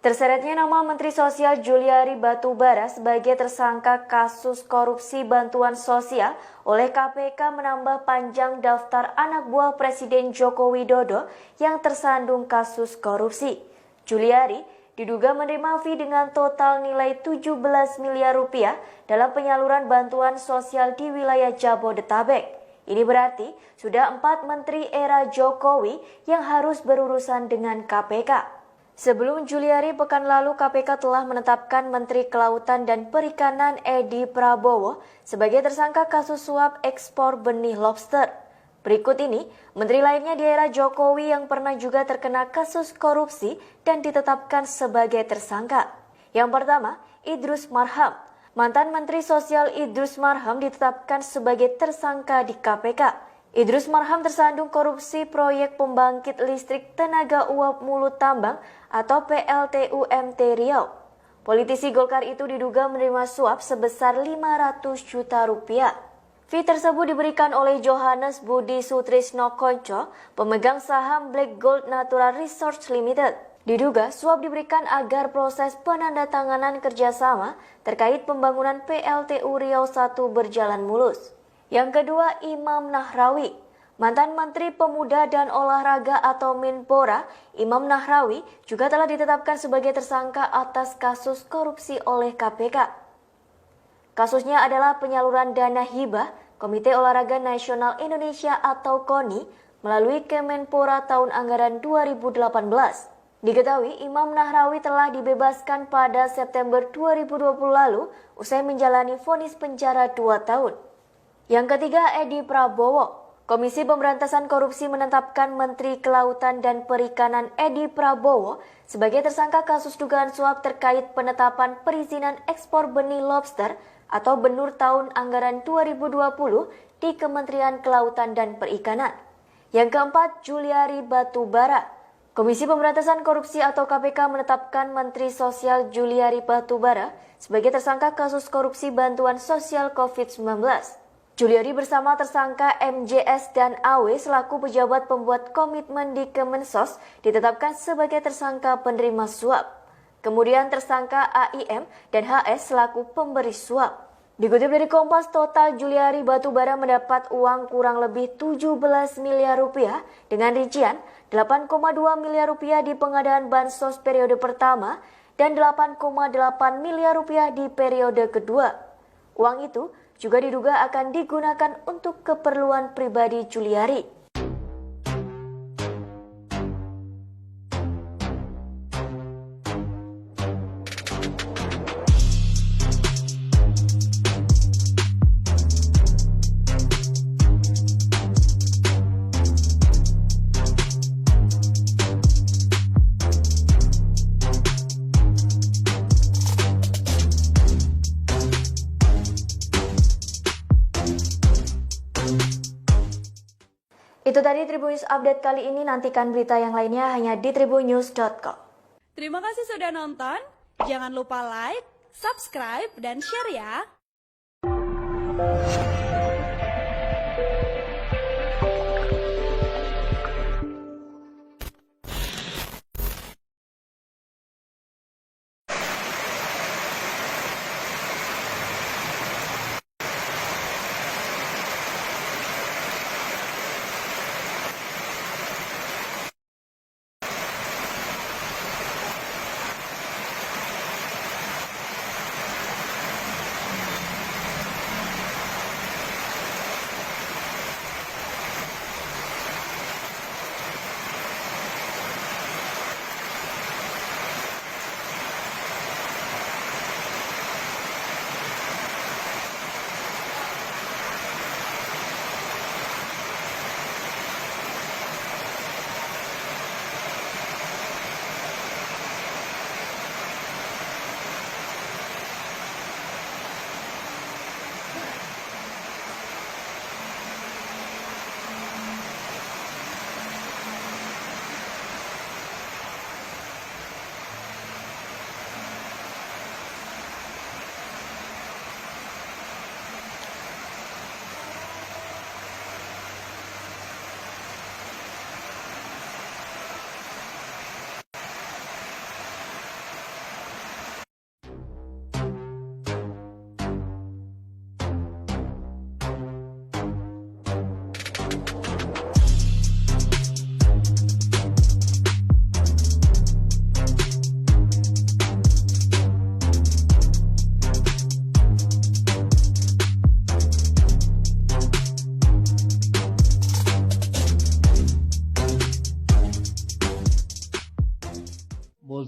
Terseretnya nama Menteri Sosial Juliari Batubara sebagai tersangka kasus korupsi bantuan sosial oleh KPK menambah panjang daftar anak buah Presiden Joko Widodo yang tersandung kasus korupsi. Juliari diduga menerima fee dengan total nilai 17 miliar rupiah dalam penyaluran bantuan sosial di wilayah Jabodetabek. Ini berarti sudah 4 menteri era Jokowi yang harus berurusan dengan KPK. Sebelum Juliari, pekan lalu KPK telah menetapkan Menteri Kelautan dan Perikanan Edi Prabowo sebagai tersangka kasus suap ekspor benih lobster. Berikut ini, menteri lainnya di era Jokowi yang pernah juga terkena kasus korupsi dan ditetapkan sebagai tersangka. Yang pertama, Idrus Marham. Mantan Menteri Sosial Idrus Marham ditetapkan sebagai tersangka di KPK. Idrus Marham tersandung korupsi proyek pembangkit listrik tenaga uap mulut tambang atau PLTUMT Riau. Politisi Golkar itu diduga menerima suap sebesar 500 juta rupiah. Fee tersebut diberikan oleh Johannes Budi Sutrisno Konco, pemegang saham Black Gold Natural Resources Limited. Diduga suap diberikan agar proses penandatanganan kerjasama terkait pembangunan PLTU Riau 1 berjalan mulus. Yang kedua, Imam Nahrawi. Mantan Menteri Pemuda dan Olahraga atau Menpora, Imam Nahrawi juga telah ditetapkan sebagai tersangka atas kasus korupsi oleh KPK. Kasusnya adalah penyaluran dana hibah Komite Olahraga Nasional Indonesia atau KONI melalui Kemenpora tahun anggaran 2018. Diketahui Imam Nahrawi telah dibebaskan pada September 2020 lalu usai menjalani vonis penjara 2 tahun. Yang ketiga, Edi Prabowo. Komisi Pemberantasan Korupsi menetapkan Menteri Kelautan dan Perikanan Edi Prabowo sebagai tersangka kasus dugaan suap terkait penetapan perizinan ekspor benih lobster atau benur tahun anggaran 2020 di Kementerian Kelautan dan Perikanan. Yang keempat, Juliari Batubara. Komisi Pemberantasan Korupsi atau KPK menetapkan Menteri Sosial Juliari Batubara sebagai tersangka kasus korupsi bantuan sosial COVID-19. Juliari bersama tersangka MJS dan AW selaku pejabat pembuat komitmen di Kemensos ditetapkan sebagai tersangka penerima suap. Kemudian tersangka AIM dan HS selaku pemberi suap. Dikutip dari Kompas, total Juliari Batubara mendapat uang kurang lebih 17 miliar rupiah dengan rincian 8,2 miliar rupiah di pengadaan bansos periode pertama dan 8,8 miliar rupiah di periode kedua. Uang itu juga diduga akan digunakan untuk keperluan pribadi Juliari. Itu tadi Tribun News Update kali ini. Nantikan berita yang lainnya hanya di tribunnews.com. Terima kasih sudah nonton. Jangan lupa like, subscribe, dan share ya.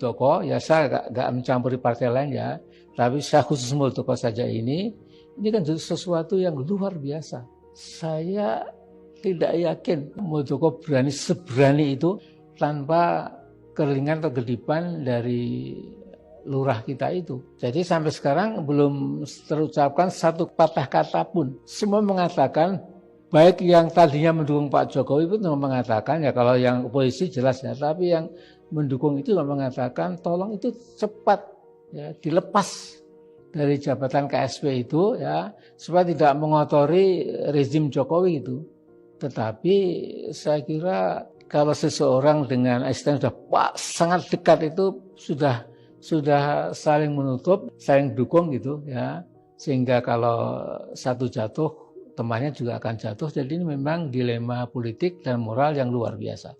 Muldoko, ya saya nggak mencampuri partai lain ya, tapi saya khusus Muldoko saja ini kan sesuatu yang luar biasa. Saya tidak yakin Muldoko seberani itu tanpa keringan atau gedipan dari lurah kita itu. Jadi sampai sekarang belum terucapkan satu patah kata pun. Semua mengatakan, baik yang tadinya mendukung Pak Jokowi pun mengatakan, ya kalau yang oposisi jelas ya, tapi yang mendukung itu mengatakan tolong itu cepat ya dilepas dari jabatan KSP itu ya, supaya tidak mengotori rezim Jokowi itu. Tetapi saya kira kalau seseorang dengan asisten sudah sangat dekat itu sudah saling menutup, saling dukung gitu ya, sehingga kalau satu jatuh temannya juga akan jatuh. Jadi ini memang dilema politik dan moral yang luar biasa.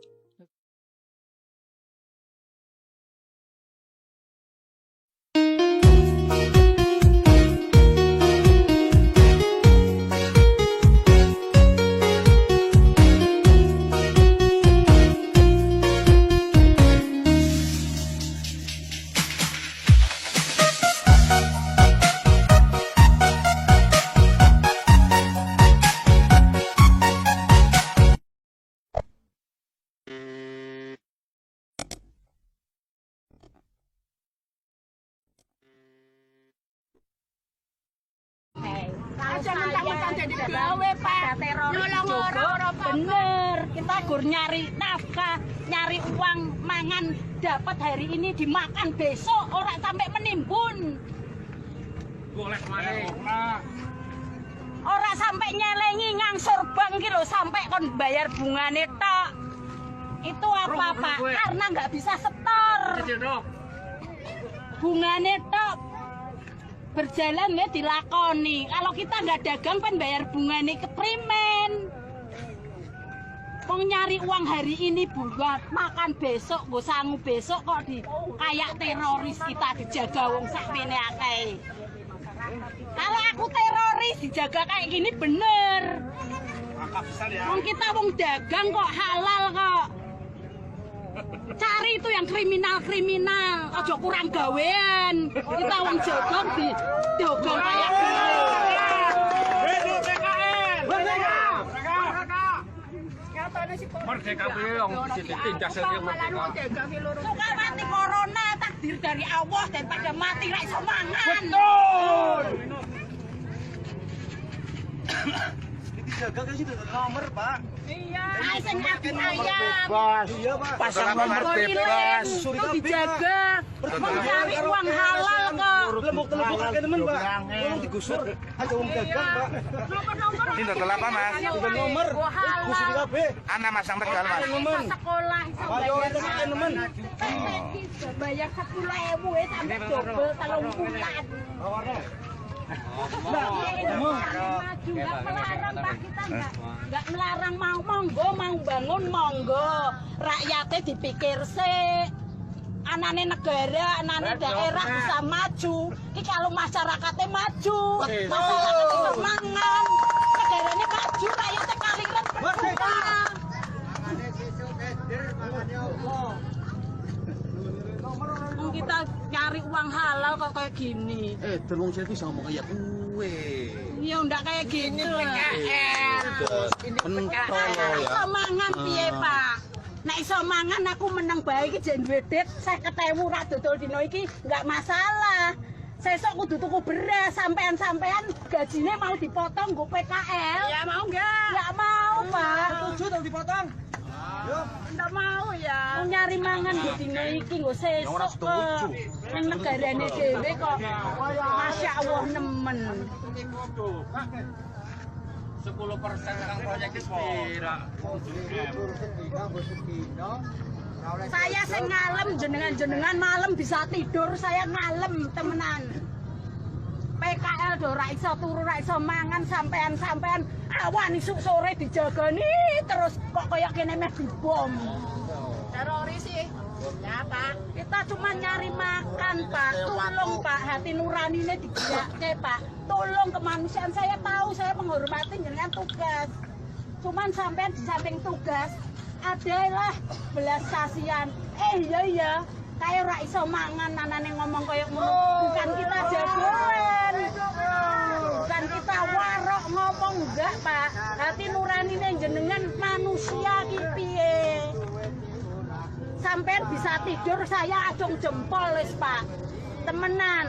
Gawe Pak, nolong orang bener. Kita gur nyari nafkah, nyari uang mangan, dapat hari ini dimakan besok, orang sampai menimbun. Orang sampai nyelengi ngangsur bank gitu, sampai kon bayar bungane tok. Itu apa Pak? Karena nggak bisa setor. Bungane tok. Berjalan ya dilakoni. Kalau kita nggak dagang kan bayar bungane keprimen. Wong nyari uang hari ini buat makan besok, gue sanggup besok kok di kayak teroris kita dijaga wong sakmene akeh. Kalau aku teroris dijaga kayak gini bener. Wong kita wong dagang kok halal kok. Cari itu yang kriminal-kriminal, ojo kurang gawean. Kita wong jogong di jogong kayak gini. Hidup PKN! Merdeka! Merdeka belum, ditindas saja merdeka. Suka mati corona, takdir dari Allah daripada mati rak iso mangan. Betul! Dijaga kan sih nomor Pak. Iya. Sing ati ayam. Iya Pak. Pasang nomor bebas. Itu dijaga. Mencari uang halal kok. Lemuk-lemuk akeh temen Pak. Tolong digusur. Aja wong dagang Pak. Nomor-nomor. Ini telah apa Mas? Udah nomor. Gusur kabeh. Anak masang tegal Mas. Temen. Sekolah iso Ayo itu akeh temen. bayar 10.000 ya sampai double 3 bulan. Maju nggak melarang Pak, kita nggak melarang, mau monggo, mau bangun monggo, rakyatnya dipikir sih, anane negara, anane daerah bisa maju. Ini kalau masyarakatnya maju, masyarakatnya bermangan, negaranya maju, rakyatnya kaliran berbuka. Kita cari uang halal kok kayak gini. Terus saya bisa ngomong kayak kue. Ya enggak kayak gini lah. Ini pentol ya. Iso mangan piye, Pak? Nek iso mangan aku menang bae iki jen duwe dit 50.000 ra dodol dino iki enggak masalah. Sesuk kudu tuku beras, sampean-sampean gajine mau dipotong nggo PKL. Ya mau enggak? Enggak mau, Pak. Setuju dong dipotong. Enggak mau ya. Nyari mangan di dino iki nggo sesuk kok. Nang negarane dhewe kok Masya Allah nemen. 10% sekarang proyek Spira. Saya sing ngalem jenengan malam bisa tidur, saya ngalem temenan. PKL do ra iso turu, ra iso mangan, sampean awan isuk sore dijagani terus kok kaya kene meh dibom. Teroris sih. Ya Pak, kita cuma nyari makan Pak, tolong Pak, hati nuranine digerakke Pak, tolong kemanusiaan. Saya tahu, saya menghormati jenengan tugas, cuman sampean di samping tugas adalah belas kasihan. Iya Kayak ora iso mangan anane ngomong koyo ngono. Bukan kita jagoan. Bukan kita warok ngomong enggak, Pak. Hati nuranine jenengan manusia ki piye? Sampai bisa tidur saya acung jempol wis, Pak. Temenan.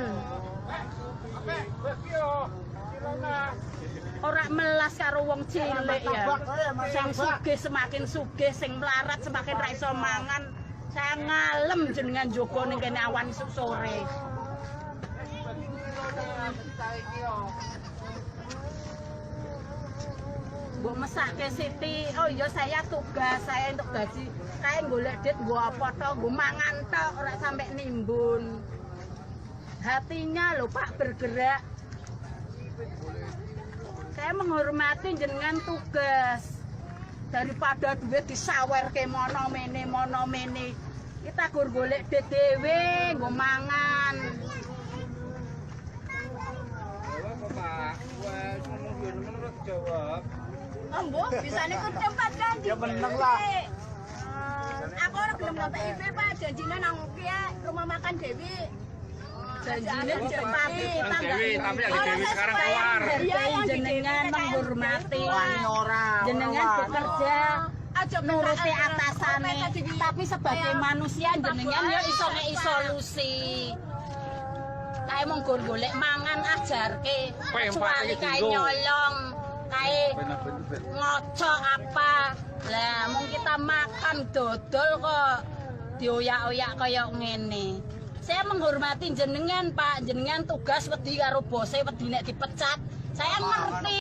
Ora melas karo wong cilik ya. Sing sugih semakin sugih, sing melarat semakin ra iso mangan. Saya ngalem jenengan jogo ning kene awan isuk sore. Mbok mesake Siti, oh iya saya tugas, saya untuk gaji. Kayak golek duit nggo apa to, nggo mangan tok ora sampai nimbun. Hatinya lho Pak bergerak. Saya menghormati jenengan tugas. Daripada duit disawerke mono mene. Kita gur golek duit dhewe nggo mangan. Pak, Bisane ketempat kan. Ya bener lah. Aku ora gelem nonton IP Pak, janjine nang rumah makan Dewi. Janjine Dewi, tapi yang di Dewi sekarang keluar. Jenengan menghormati jenengan bekerja nuruti atasane, tapi sebagai manusia jenengan ya iso ngeki solusi. Kae mung golek mangan ajarke, kecuali kae nyolong, kae ngocok apa. Lah mung kita makan dodol kok dioyak-oyak kaya ngene. Saya menghormati jenengan Pak, jenengan tugas wedi karo bose wedi nek dipecat. Saya ngerti.